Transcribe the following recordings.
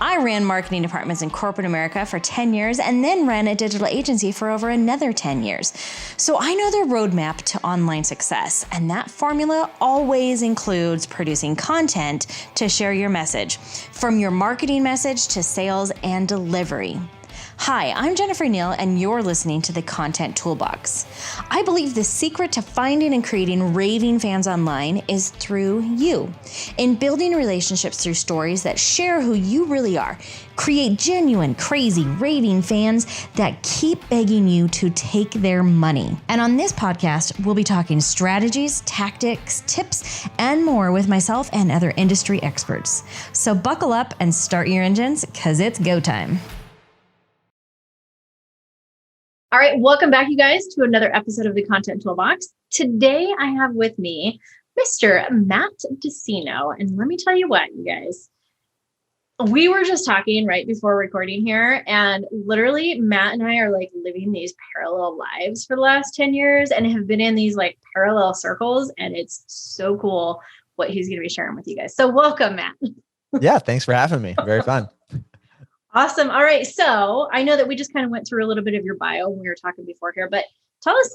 I ran marketing departments in corporate America for 10 years and then ran a digital agency for over another 10 years. So I know the roadmap to online success, and that formula always includes producing content to share your message, from your marketing message to sales and delivery. Hi, I'm Jennifer Neal, and you're listening to the Content Toolbox. I believe the secret to finding and creating raving fans online is through you. In building relationships through stories that share who you really are, create genuine, crazy, raving fans that keep begging you to take their money. And on this podcast, we'll be talking strategies, tactics, tips, and more with myself and other industry experts. So buckle up and start your engines, because it's go time. All right, welcome back, you guys, to another episode of the Content Toolbox. Today, I have with me Mr. Matt DeCino, and let me tell you what, you guys. We were just talking right before recording here, and literally, Matt and I are like living these parallel lives for the last 10 years and have been in these like parallel circles, and it's so cool what he's going to be sharing with you guys. So welcome, Matt. Yeah, thanks for having me. Very fun. Awesome. All right. So I know that we just kind of went through a little bit of your bio when we were talking before here, but tell us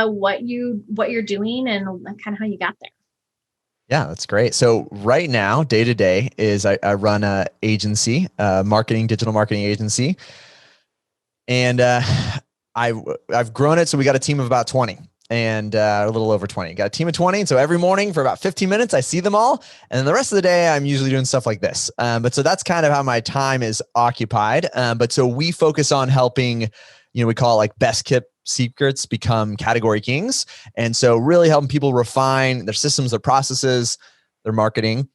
what you're doing and kind of how you got there. Yeah, that's great. So right now, day to day is I run a agency, digital marketing agency. And I've grown it. So we got a team of about 20 and a little over 20. Got a team of 20. And so every morning for about 15 minutes, I see them all. And then the rest of the day, I'm usually doing stuff like this. But so that's kind of how my time is occupied. But so we focus on helping, we call it like best kept secrets become category kings. And so really helping people refine their systems, their processes, their marketing,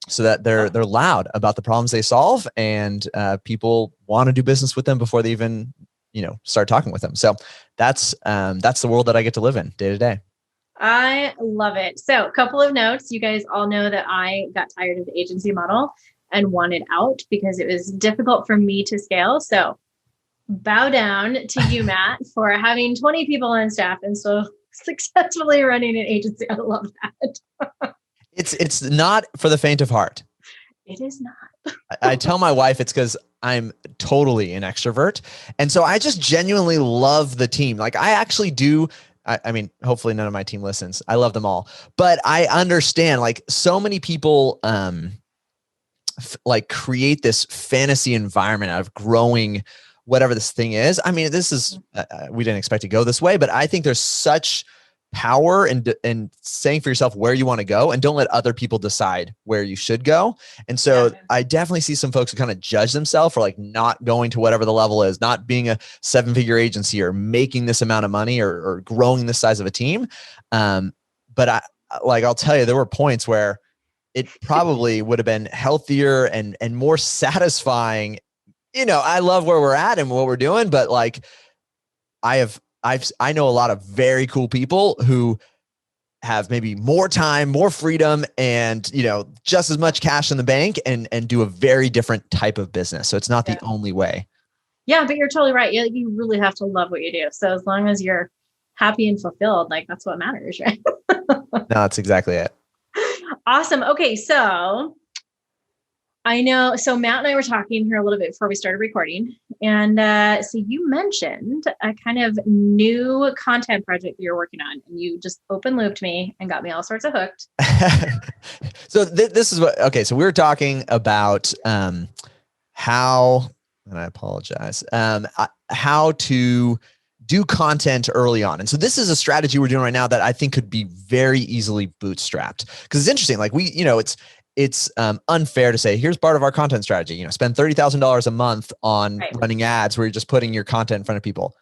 so that they're loud about the problems they solve, and people want to do business with them before they even start talking with them. So that's the world that I get to live in day to day. I love it. So a couple of notes. You guys all know that I got tired of the agency model and wanted out because it was difficult for me to scale. So bow down to you, Matt, for having 20 people on staff and so successfully running an agency. I love that. It's not for the faint of heart. It is not. I tell my wife it's because I'm totally an extrovert. And so I just genuinely love the team. Like I actually do. I mean, hopefully none of my team listens. I love them all, but I understand like so many people create this fantasy environment out of growing whatever this thing is. I mean, this is, we didn't expect to go this way, but I think there's such power in saying for yourself where you want to go, and don't let other people decide where you should go. And so I definitely see some folks who kind of judge themselves for like not going to whatever the level is, not being a 7-figure agency or making this amount of money or growing the size of a team. But I'll tell you, there were points where it probably would have been healthier and more satisfying. I love where we're at and what we're doing, but like I know a lot of very cool people who have maybe more time, more freedom, and, just as much cash in the bank and do a very different type of business. So it's not the only way. Yeah, but you're totally right. You really have to love what you do. So as long as you're happy and fulfilled, like that's what matters, right? No, that's exactly it. Awesome. Okay. So I know. So Matt and I were talking here a little bit before we started recording. And so you mentioned a kind of new content project that you're working on, and you just open looped me and got me all sorts of hooked. So this is so we were talking about how, and I apologize, how to do content early on. And so this is a strategy we're doing right now that I think could be very easily bootstrapped, because it's interesting. Like it's unfair to say, here's part of our content strategy, spend $30,000 a month on running ads where you're just putting your content in front of people.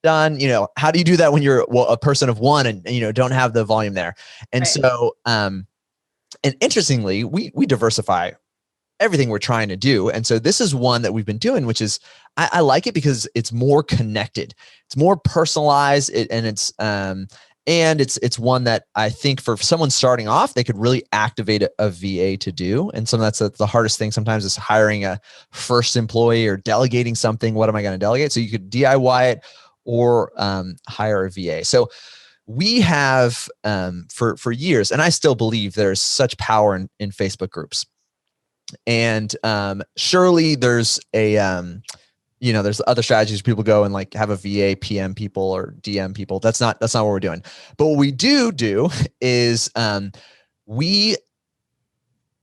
Done. How do you do that when you're a person of one and, don't have the volume there? And so, and interestingly, we diversify everything we're trying to do. And so this is one that we've been doing, which is, I like it because it's more connected. It's more personalized, and it's one that I think for someone starting off, they could really activate a VA to do. And so that's the hardest thing sometimes is hiring a first employee or delegating something. What am I going to delegate? So you could DIY it or hire a VA. So we have for years, and I still believe there's such power in Facebook groups. And surely there's there's other strategies people go and like have a VA PM people or DM people. That's not what we're doing. But what we do is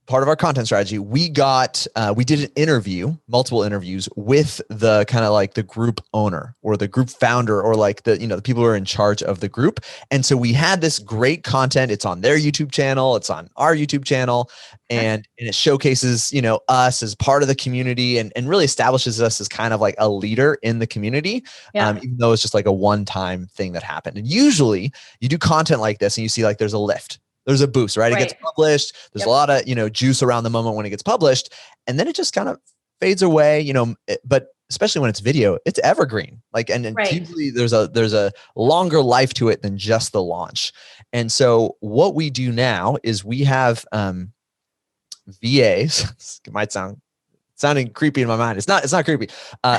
part of our content strategy, we did an interview, multiple interviews with the kind of like the group owner or the group founder or like the people who are in charge of the group. And so we had this great content. It's on their YouTube channel. It's on our YouTube channel. And it showcases, us as part of the community and really establishes us as kind of like a leader in the community. Even though it's just like a one-time thing that happened. And usually you do content like this and you see like there's a lift. There's a boost, right? It gets published. There's a lot of, juice around the moment when it gets published. And then it just kind of fades away, but especially when it's video, it's evergreen. Like, and usually there's a longer life to it than just the launch. And so what we do now is we have VAs. It might sounding creepy in my mind. It's not creepy.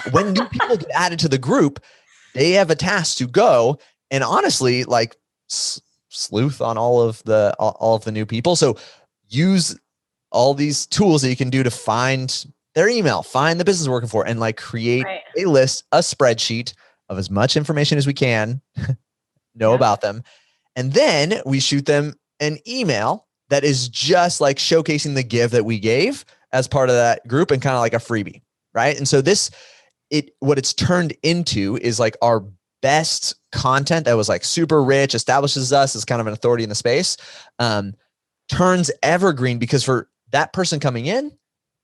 When new people get added to the group, they have a task to go and honestly, like, sleuth on all of the new people. So use all these tools that you can do to find their email, find the business we're working for, and like create a list, a spreadsheet of as much information as we can know about them. And then we shoot them an email that is just like showcasing the give that we gave as part of that group and kind of like a freebie. Right. And so what it's turned into is like our best content that was like super rich, establishes us as kind of an authority in the space, turns evergreen because for that person coming in,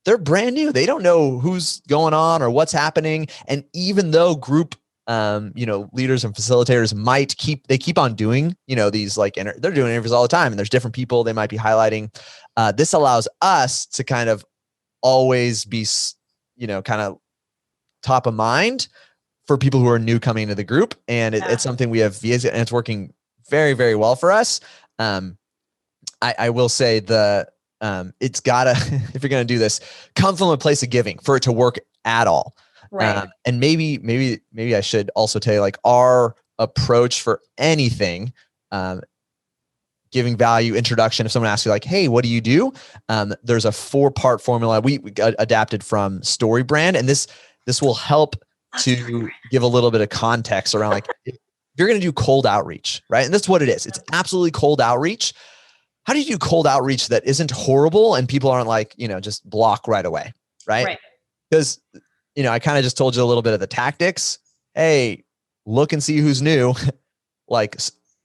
they're brand new. They don't know who's going on or what's happening. And even though group, leaders and facilitators keep on doing, these like, they're doing interviews all the time and there's different people they might be highlighting. This allows us to kind of always be, kind of top of mind for people who are new coming into the group. And it's something we have VAs and it's working very, very well for us. I will say it's gotta, if you're going to do this, come from a place of giving for it to work at all. Right. And maybe I should also tell you like our approach for anything, giving value, introduction. If someone asks you like, hey, what do you do? There's a 4-part formula we adapted from StoryBrand. And this will help to give a little bit of context around like, if you're going to do cold outreach, right? And that's what it is. It's absolutely cold outreach. How do you do cold outreach that isn't horrible and people aren't like, just block right away, right? Because, I kind of just told you a little bit of the tactics. Hey, look and see who's new. Like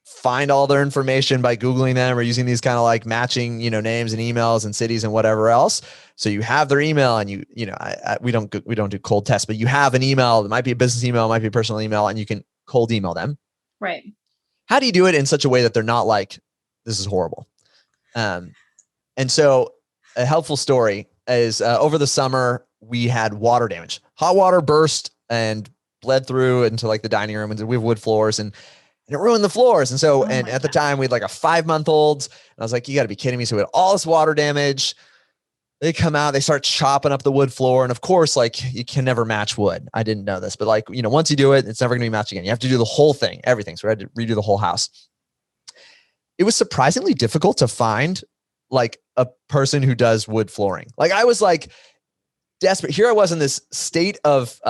find all their information by Googling them or using these kind of like matching, names and emails and cities and whatever else. So you have their email and we don't do cold tests, but you have an email. It might be a business email, it might be a personal email, and you can cold email them. Right. How do you do it in such a way that they're not like, this is horrible? And so a helpful story is over the summer, we had water damage. Hot water burst and bled through into like the dining room, and we have wood floors and it ruined the floors. And so, at the time we had like a 5-month-old and I was like, you gotta be kidding me. So we had all this water damage. They come out, they start chopping up the wood floor. And of course, like you can never match wood. I didn't know this, but like, once you do it, it's never gonna be matched again. You have to do the whole thing, everything. So we had to redo the whole house. It was surprisingly difficult to find like a person who does wood flooring. Like I was like desperate. Here I was in this state of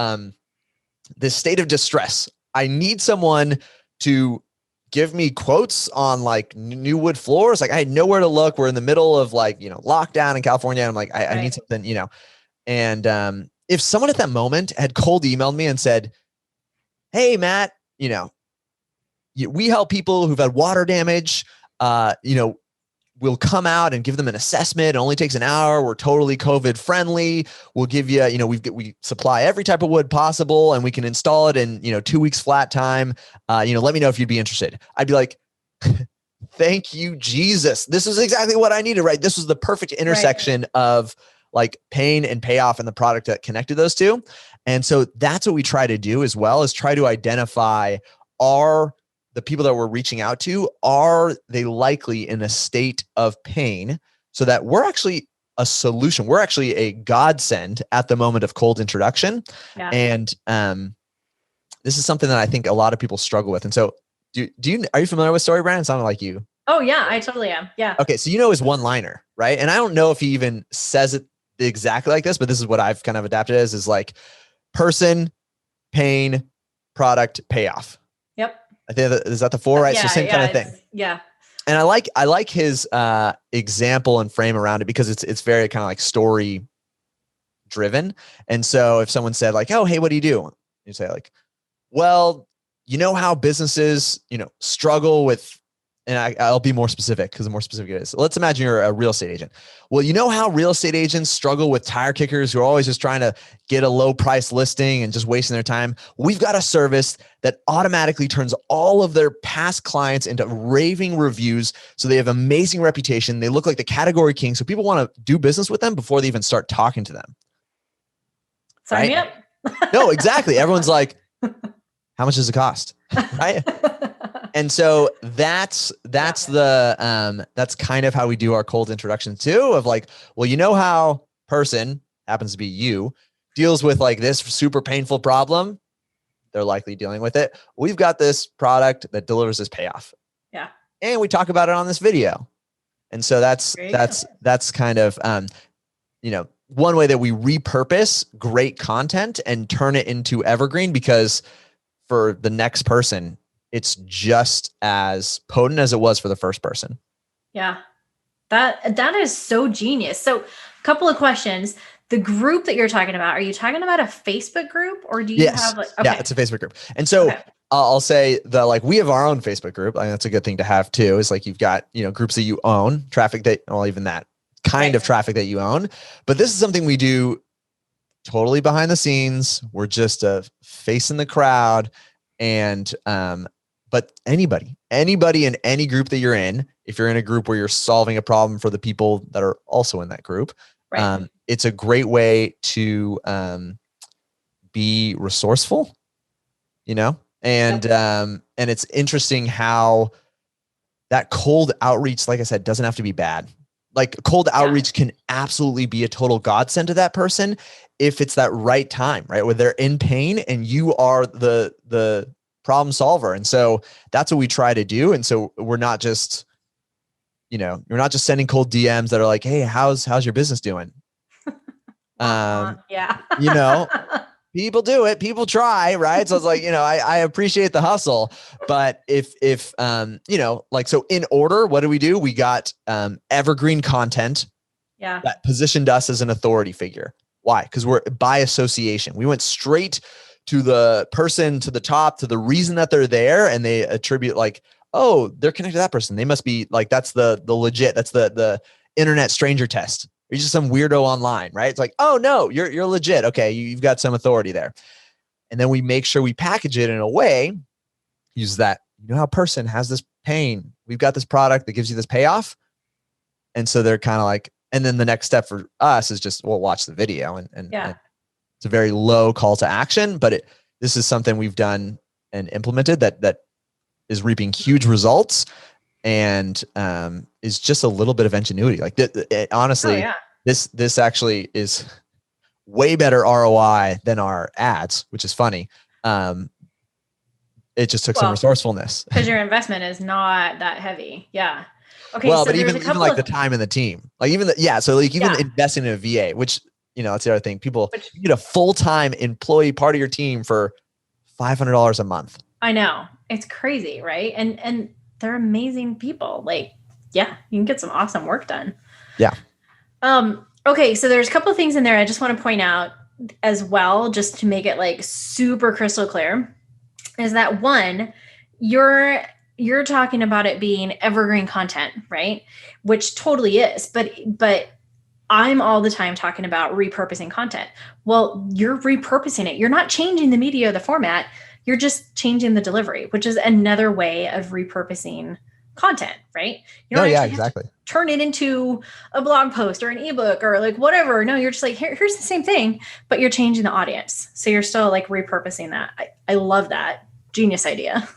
distress. I need someone to give me quotes on like new wood floors. Like I had nowhere to look. We're in the middle of like, lockdown in California. I'm like, I need something, and if someone at that moment had cold emailed me and said, hey, Matt, we help people who've had water damage, we'll come out and give them an assessment. It only takes an hour. We're totally COVID friendly. We'll give you, we supply every type of wood possible and we can install it in, 2 weeks flat time. Let me know if you'd be interested. I'd be like, thank you, Jesus. This is exactly what I needed, right? This was the perfect intersection of like pain and payoff and the product that connected those two. And so that's what we try to do as well, is try to identify the people that we're reaching out to, are they likely in a state of pain so that we're actually a solution. We're actually a godsend at the moment of cold introduction. Yeah. And this is something that I think a lot of people struggle with. And so are you familiar with StoryBrand? It sounded like you. Oh yeah, I totally am. Yeah. Okay. So his one-liner, right? And I don't know if he even says it exactly like this, but this is what I've kind of adapted as, is like person, pain, product, payoff. Yep. I think is that the 4, right? So same kind of thing. Yeah. And I like his example and frame around it, because it's very kind of like story driven. And so if someone said like, oh, hey, what do you do? You say like, well, you know how businesses, struggle with, and I'll be more specific, because the more specific it is. Let's imagine you're a real estate agent. Well, you know how real estate agents struggle with tire kickers who are always just trying to get a low price listing and just wasting their time? We've got a service that automatically turns all of their past clients into raving reviews. So they have amazing reputation. They look like the category king. So people want to do business with them before they even start talking to them. Sign me up. No, exactly. Everyone's like, how much does it cost? Right. And so that's kind of how we do our cold introduction too, of like, well, you know how person, happens to be you, deals with like this super painful problem. They're likely dealing with it. We've got this product that delivers this payoff. Yeah. And we talk about it on this video. And so that's kind of, one way that we repurpose great content and turn it into evergreen, because for the next person, it's just as potent as it was for the first person. Yeah. That is so genius. So a couple of questions. The group that you're talking about, are you talking about a Facebook group, or do you have like, okay. Yeah, it's a Facebook group. And so I'll say that like we have our own Facebook group. I mean, that's a good thing to have too, is like, you've got, groups that you own, traffic that, well, even that kind of traffic that you own. But this is something we do totally behind the scenes. We're just a face in the crowd. And, but anybody in any group that you're in, if you're in a group where you're solving a problem for the people that are also in that group, it's a great way to be resourceful, and it's interesting how that cold outreach, like I said, doesn't have to be bad. Like cold outreach can absolutely be a total godsend to that person if it's that right time, right? Where they're in pain and you are the problem solver. And so that's what we try to do. And so we're not just, you're not just sending cold DMs that are like, hey, how's your business doing? People do it, people try, right? So it's like, I appreciate the hustle, but if so in order, what do? We got evergreen content that positioned us as an authority figure. Why? Because we're by association. We went straight to the person, to the top, to the reason that they're there, and they attribute like, oh, they're connected to that person. They must be like, that's the legit, that's the internet stranger test. You're just some weirdo online, right? It's like, oh no, you're legit. Okay, you've got some authority there. And then we make sure we package it in a way, use that, how a person has this pain. We've got this product that gives you this payoff. And so they're kind of like, and then the next step for us is just, well, watch the video. And it's a very low call to action, but this is something we've done and implemented that is reaping huge results. And is just a little bit of ingenuity. Like honestly, this actually is way better ROI than our ads, which is funny. It just took some resourcefulness, because your investment is not that heavy. Yeah. Okay. Well, but even like the time and the team, like even investing in a VA, which that's the other thing. People, you get a full-time employee part of your team for $500 a month. I know, it's crazy, right? And they're amazing people. Like, you can get some awesome work done. Yeah. Okay. So there's a couple of things in there I just want to point out as well, just to make it like super crystal clear, is that one, you're talking about it being evergreen content, right? Which totally is, but I'm all the time talking about repurposing content. Well, you're repurposing it. You're not changing the media or the format. You're just changing the delivery, which is another way of repurposing content, right? You don't exactly turn it into a blog post or an ebook or like whatever. No, you're just like, here's the same thing, but you're changing the audience. So you're still like repurposing that. I love that. Genius idea.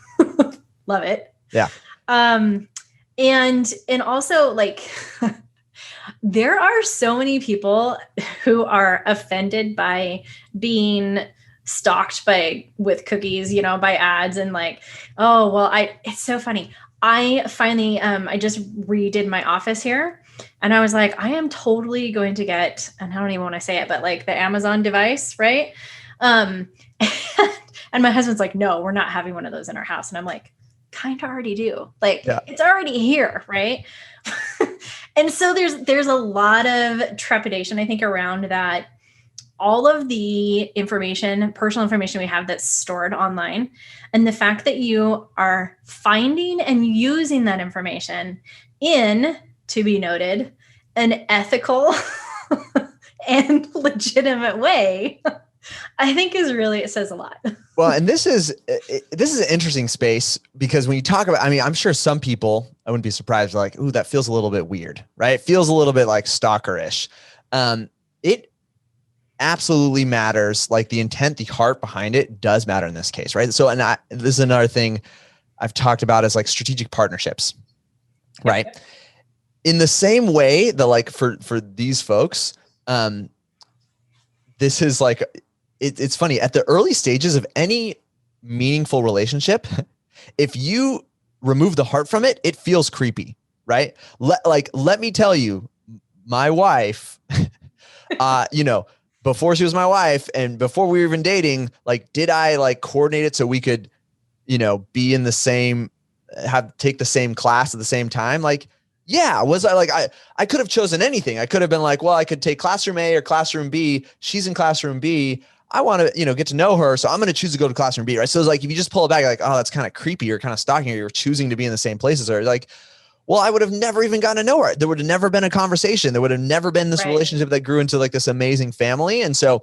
Love it. Yeah. And also like, there are so many people who are offended by being stalked with cookies, by ads, and like, oh, well, it's so funny. I finally, I just redid my office here, And I was like, I am totally going to get, and I don't even want to say it, but like the Amazon device, right? And my husband's like, no, we're not having one of those in our house. And I'm like, kind of already do. Like, it's already here, right? And so there's a lot of trepidation, I think, around that. All of the information, personal information we have that's stored online, and the fact that you are finding and using that information in, to be noted, an ethical and legitimate way, I think it says a lot. Well, and this is an interesting space, because when you talk about, I mean, I'm sure some people, I wouldn't be surprised, like, ooh, that feels a little bit weird, right? It feels a little bit like stalker-ish. It absolutely matters. Like the intent, the heart behind it does matter in this case, right? So, this is another thing I've talked about, is like strategic partnerships, right? Okay. In the same way that, like, for these folks, this is like, it's funny, at the early stages of any meaningful relationship, if you remove the heart from it, it feels creepy, right? Let me tell you, my wife, before she was my wife and before we were even dating, like, did I like coordinate it so we could, be in the same, take the same class at the same time? Like, yeah. Was I like, I could have chosen anything. I could have been like, well, I could take classroom A or classroom B. She's in classroom B. I want to, get to know her. So I'm going to choose to go to classroom B. Right. So it's like, if you just pull it back, like, oh, that's kind of creepy. You're kind of stalking her. You're choosing to be in the same places. Or like, well, I would have never even gotten to know her. There would have never been a conversation. There would have never been this relationship that grew into like this amazing family. And so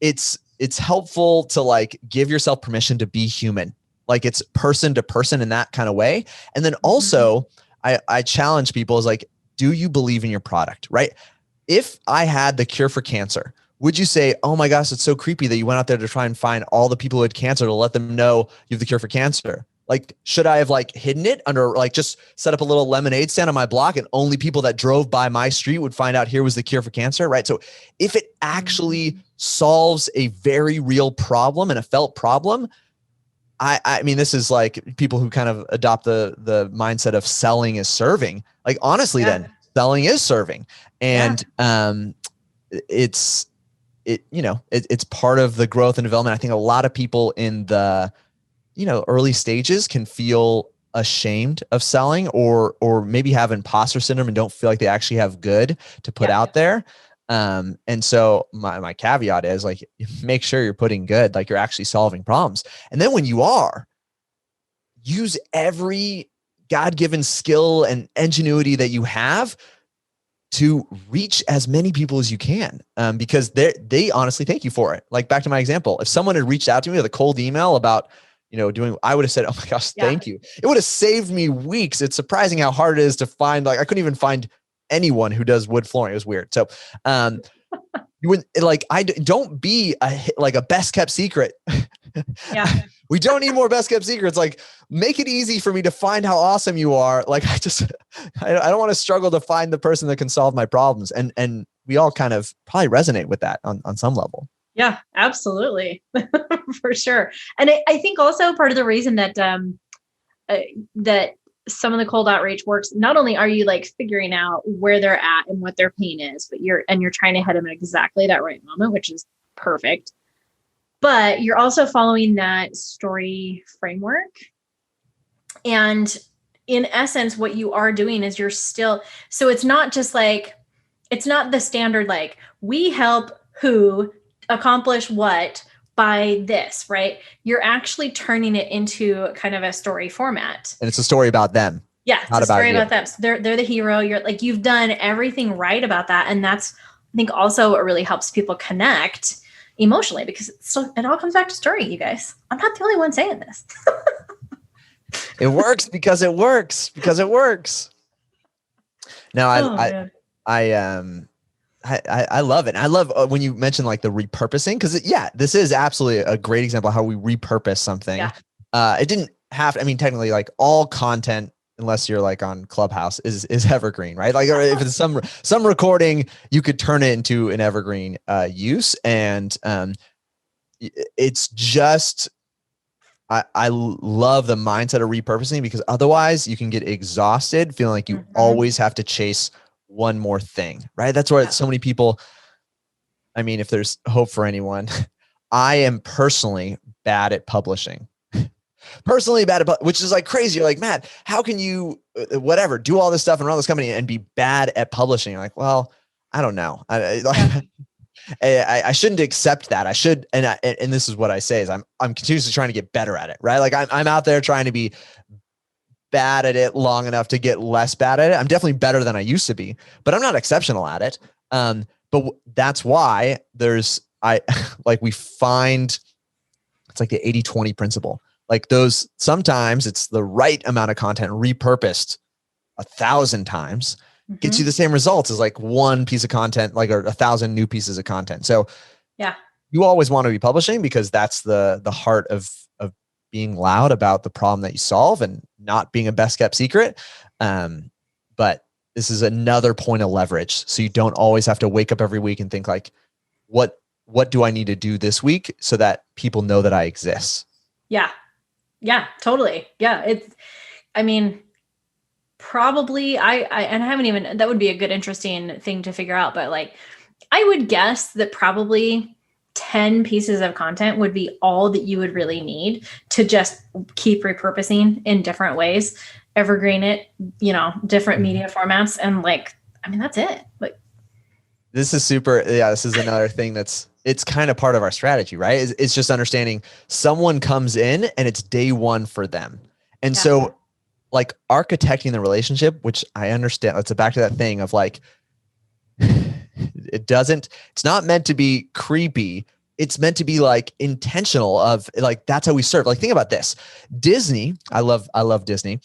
it's helpful to like give yourself permission to be human. Like, it's person to person in that kind of way. And then also I challenge people is like, do you believe in your product? Right? If I had the cure for cancer, would you say, oh my gosh, it's so creepy that you went out there to try and find all the people who had cancer to let them know you have the cure for cancer? Like, should I have like hidden it under, like, just set up a little lemonade stand on my block and only people that drove by my street would find out here was the cure for cancer, right? So if it actually solves a very real problem and a felt problem, I mean, this is like people who kind of adopt the mindset of selling is serving. Like, honestly, then selling is serving. And it's part of the growth and development. I think a lot of people in the early stages can feel ashamed of selling, or maybe have imposter syndrome and don't feel like they actually have good to put out there. And so my caveat is like, make sure you're putting good, like you're actually solving problems. And then when you are, use every God-given skill and ingenuity that you have to reach as many people as you can. Because they honestly thank you for it. Like, back to my example, if someone had reached out to me with a cold email about, I would have said, oh my gosh, thank you. It would have saved me weeks. It's surprising how hard it is to find, like, I couldn't even find anyone who does wood flooring. It was weird. So, you would don't be a best kept secret. Yeah. We don't need more best kept secrets. Like, make it easy for me to find how awesome you are. Like, I don't want to struggle to find the person that can solve my problems. And we all kind of probably resonate with that on some level. Yeah, absolutely. For sure. And I think also part of the reason that, that some of the cold outreach works, not only are you like figuring out where they're at and what their pain is, but you're trying to hit them at exactly that right moment, which is perfect. But you're also following that story framework. And in essence, what you are doing is so it's not just like, it's not the standard, like, we help who accomplish what by this, right? You're actually turning it into kind of a story format. And it's a story about them. Yeah, it's a story about them. So they're the hero. You've done everything right about that. And that's, I think, also what really helps people connect emotionally, because it all comes back to story, you guys. I'm not the only one saying this. It works because it works. Now, I love it. I love when you mention like the repurposing, because this is absolutely a great example of how we repurpose something. Yeah. It didn't have, I mean, technically, like, all content, unless you're like on Clubhouse, is evergreen, right? Like, or if it's some recording, you could turn it into an evergreen use. And it's just I love the mindset of repurposing, because otherwise you can get exhausted feeling like you always have to chase one more thing, right? That's why so many people, I mean, if there's hope for anyone, I am personally bad at publishing. Personally bad at, which is like crazy. You're like, Matt, how can you, whatever, do all this stuff and run this company and be bad at publishing? You're like, well, I don't know. I shouldn't accept that. I should, and this is what I say is I'm continuously trying to get better at it, right? Like I'm out there trying to be bad at it long enough to get less bad at it. I'm definitely better than I used to be, but I'm not exceptional at it. But that's why we find, it's like the 80-20 principle. Like those, sometimes it's the right amount of content repurposed 1,000 times gets you the same results as like one piece of content, like 1,000 new pieces of content. So you always want to be publishing, because that's the heart of being loud about the problem that you solve and not being a best kept secret. But this is another point of leverage. So you don't always have to wake up every week and think like, what do I need to do this week so that people know that I exist? Yeah, totally. Yeah. I mean, probably and I haven't even, that would be a good, interesting thing to figure out. But like, I would guess that probably 10 pieces of content would be all that you would really need to just keep repurposing in different ways, evergreen it, different media formats. And like, I mean, that's it. Like, this is super. Yeah. This is another thing it's kind of part of our strategy, right? It's just understanding someone comes in and it's day one for them. And so like architecting the relationship, which I understand, let's back to that thing of like, it's not meant to be creepy. It's meant to be like intentional of like, that's how we serve. Like, think about this. Disney. I love Disney.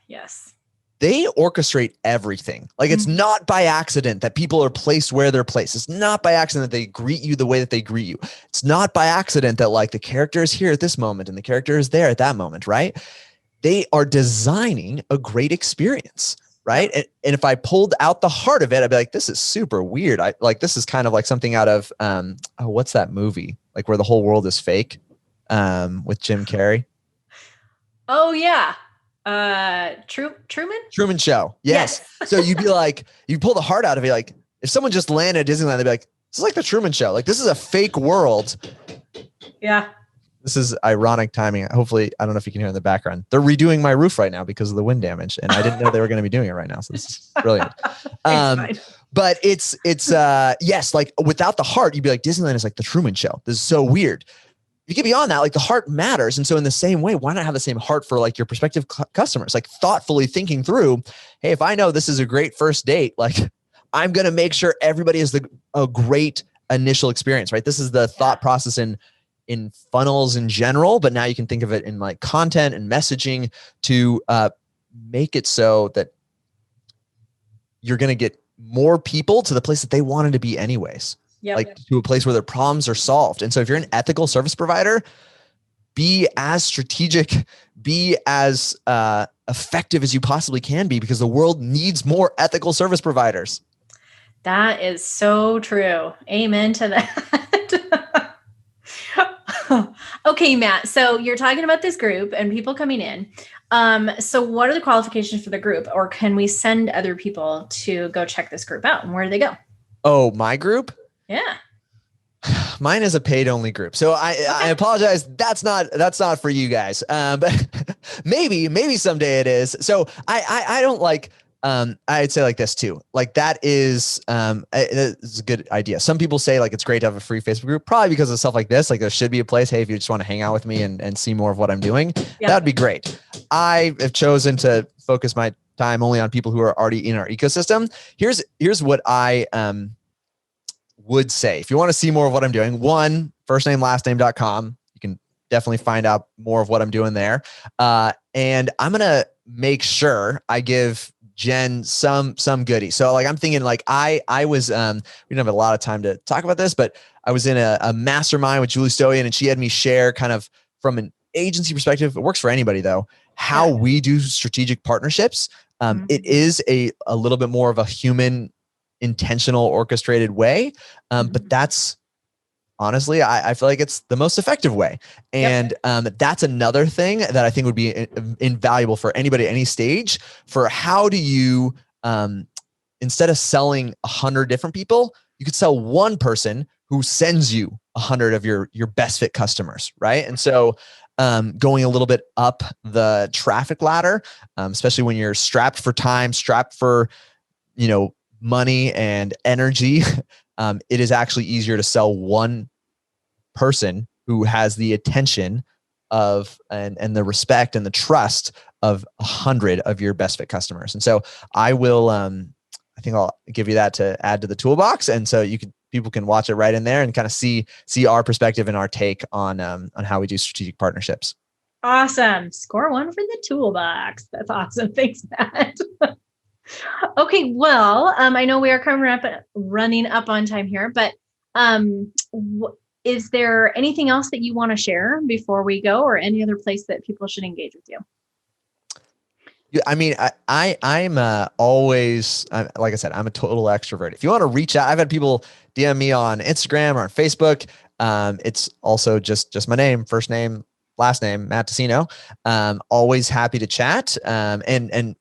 Yes. They orchestrate everything. Like it's not by accident that people are placed where they're placed. It's not by accident that they greet you the way that they greet you. It's not by accident that like the character is here at this moment and the character is there at that moment, right? They are designing a great experience, right? And if I pulled out the heart of it, I'd be like, this is super weird. This is kind of like something out of, what's that movie? Like where the whole world is fake, with Jim Carrey. Oh yeah. Truman Show. Yes. So you'd be like, you pull the heart out of it. Like if someone just landed at Disneyland, they'd be like, this is like the Truman Show. Like this is a fake world. Yeah. This is ironic timing. Hopefully, I don't know if you can hear in the background. They're redoing my roof right now because of the wind damage. And I didn't know they were going to be doing it right now. So this is brilliant. But it's yes, like without the heart, you'd be like, Disneyland is like the Truman Show. This is so weird. You get beyond that, like the heart matters. And so in the same way, why not have the same heart for like your prospective customers, like thoughtfully thinking through, hey, if I know this is a great first date, like I'm going to make sure everybody has a great initial experience, right? This is the thought process in funnels in general, but now you can think of it in like content and messaging to make it so that you're going to get more people to the place that they wanted to be anyways. Like to a place where their problems are solved. And so if you're an ethical service provider, be as strategic, be as effective as you possibly can be, because the world needs more ethical service providers. That is so true. Amen to that. Okay, Matt. So you're talking about this group and people coming in. So what are the qualifications for the group, or can we send other people to go check this group out, and where do they go? Oh, my group? Yeah. Mine is a paid only group. So I apologize. That's not for you guys. But maybe someday it is. So I don't like, I'd say like this too. Like that is, it's a good idea. Some people say like, it's great to have a free Facebook group, probably because of stuff like this. Like there should be a place. Hey, if you just want to hang out with me and see more of what I'm doing, that'd be great. I have chosen to focus my time only on people who are already in our ecosystem. Here's what I, would say. If you want to see more of what I'm doing, firstnamelastname.com. You can definitely find out more of what I'm doing there. And I'm going to make sure I give Jenn some goodies. So like, I'm thinking like I was, we didn't have a lot of time to talk about this, but I was in a mastermind with Julie Stoyan, and she had me share kind of from an agency perspective. It works for anybody though, how we do strategic partnerships. It is a little bit more of a human intentional orchestrated way. But that's honestly, I feel like it's the most effective way. And that's another thing that I think would be invaluable for anybody at any stage. For how do you, instead of selling 100 different people, you could sell one person who sends you 100 of your best fit customers, right? And so going a little bit up the traffic ladder, especially when you're strapped for time, strapped for, money and energy, it is actually easier to sell one person who has the attention of and the respect and the trust of 100 of your best fit customers. And so I will, I think I'll give you that to add to the toolbox. And so people can watch it right in there and kind of see our perspective and our take on how we do strategic partnerships. Awesome. Score 1 for the toolbox. That's awesome. Thanks, Matt. Okay. Well, I know we are running up on time here, but is there anything else that you want to share before we go, or any other place that people should engage with you? Yeah, I mean, I'm always, like I said, I'm a total extrovert. If you want to reach out, I've had people DM me on Instagram or on Facebook. It's also just my name, first name, last name, Matt Tessino. Always happy to chat. And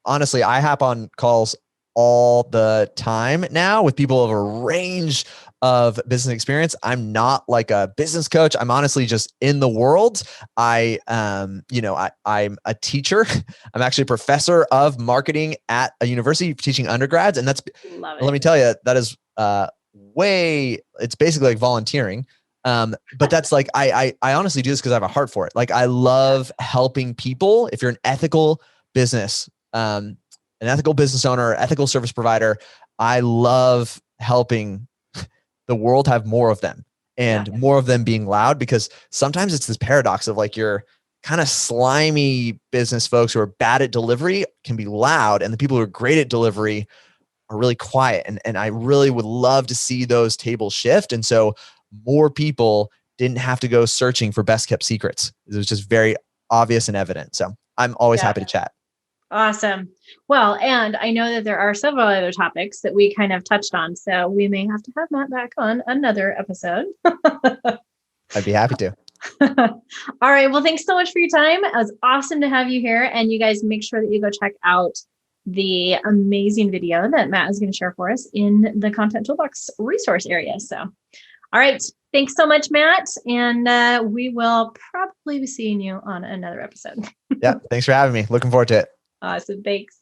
honestly, I hop on calls all the time now with people of a range of business experience. I'm not like a business coach. I'm honestly just in the world. I'm a teacher. I'm actually a professor of marketing at a university teaching undergrads. And let me tell you, that is it's basically like volunteering. But that's like, I honestly do this because I have a heart for it. Like, I love helping people. If you're an ethical business, an ethical business owner, ethical service provider, I love helping the world have more of them, and more of them being loud, because sometimes it's this paradox of like, your kind of slimy business folks who are bad at delivery can be loud, and the people who are great at delivery are really quiet. And I really would love to see those tables shift. And so more people didn't have to go searching for best kept secrets. It was just very obvious and evident. So I'm always happy to chat. Awesome. Well, and I know that there are several other topics that we kind of touched on, so we may have to have Matt back on another episode. I'd be happy to. All right. Well, thanks so much for your time. It was awesome to have you here. And you guys make sure that you go check out the amazing video that Matt is going to share for us in the Content Toolbox resource area. So, all right. Thanks so much, Matt. And we will probably be seeing you on another episode. Yeah. Thanks for having me. Looking forward to it. Awesome. Thanks.